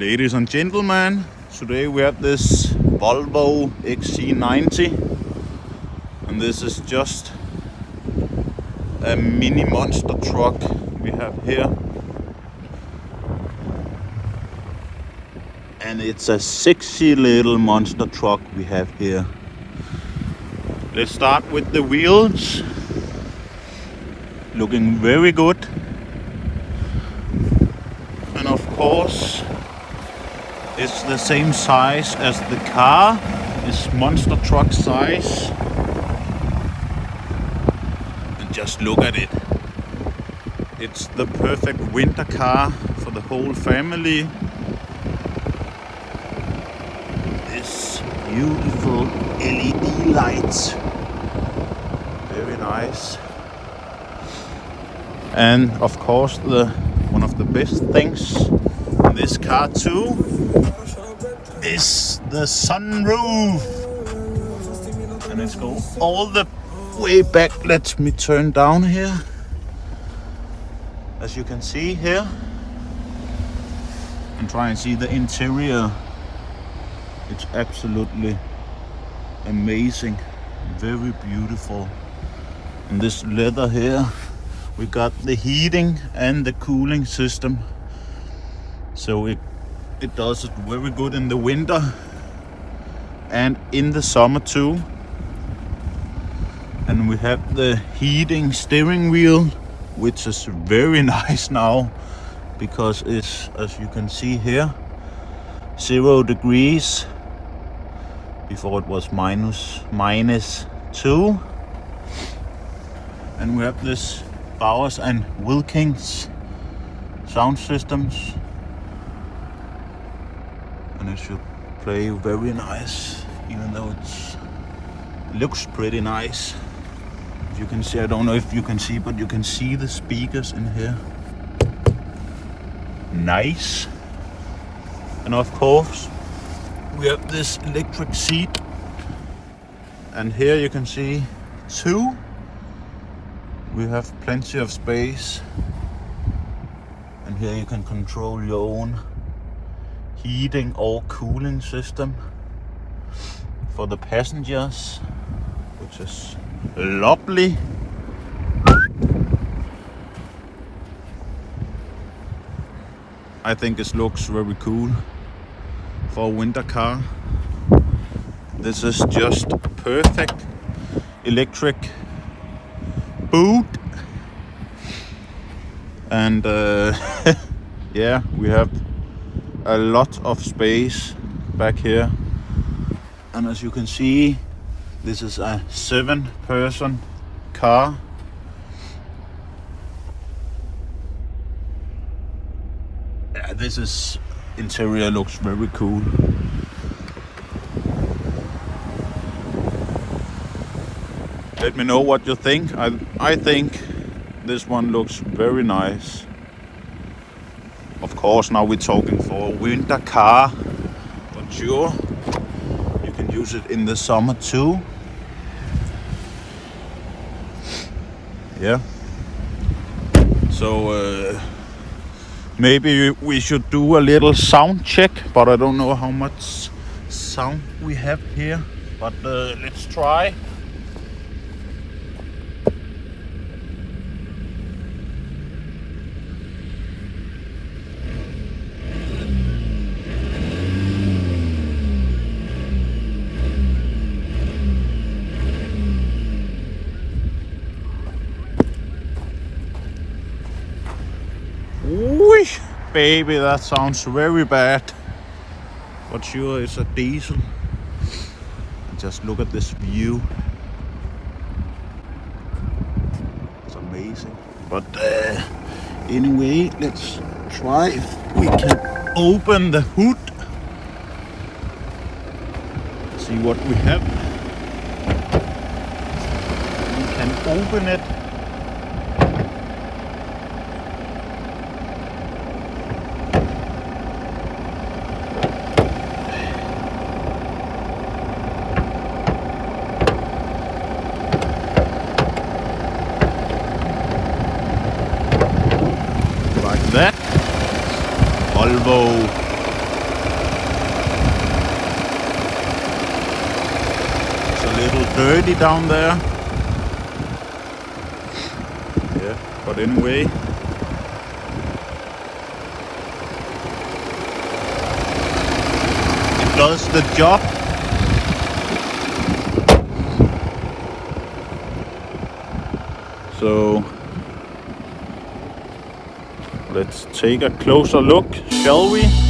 Ladies and gentlemen, today we have this Volvo XC90, and this is just a mini monster truck we have here, and it's a sexy little monster truck we have here. Let's start with the wheels, looking very good, and of course it's the same size as the car. It's monster truck size. And just look at it. It's the perfect winter car for the whole family. This beautiful LED lights. Very nice. And of course one of the best things in this car too is the sunroof. And let's go all the way back. Let me turn down here. As you can see here, and try and see the interior. It's absolutely amazing, very beautiful. And this leather here, we got the heating and the cooling system, so it does it very good in the winter and in the summer too. And we have the heating steering wheel, which is very nice now, because it's, as you can see here, 0 degrees. Before it was -2. And we have this Bowers and Wilkins sound systems, and it should play very nice, even though it looks pretty nice. If you can see, I don't know if you can see, but you can see the speakers in here. Nice. And of course we have this electric seat, and here you can see two. We have plenty of space, and here you can control your own heating or cooling system for the passengers, which is lovely. I think this looks very cool for a winter car. This is just perfect electric boot, and yeah, we have a lot of space back here. And as you can see, this is a 7-person car. Yeah, this interior looks very cool. Let me know what you think. I think this one looks very nice. Of course, now we're talking for a winter car, but sure, you can use it in the summer too. Yeah. So maybe we should do a little sound check, but I don't know how much sound we have here. But let's try. Whee! Baby, that sounds very bad. But sure, it's a diesel. And just look at this view. It's amazing. But anyway, let's try if we can open the hood. See what we have. We can open it. Volvo dirty down there. Yeah, but anyway. It does the job. So let's take a closer look, shall we?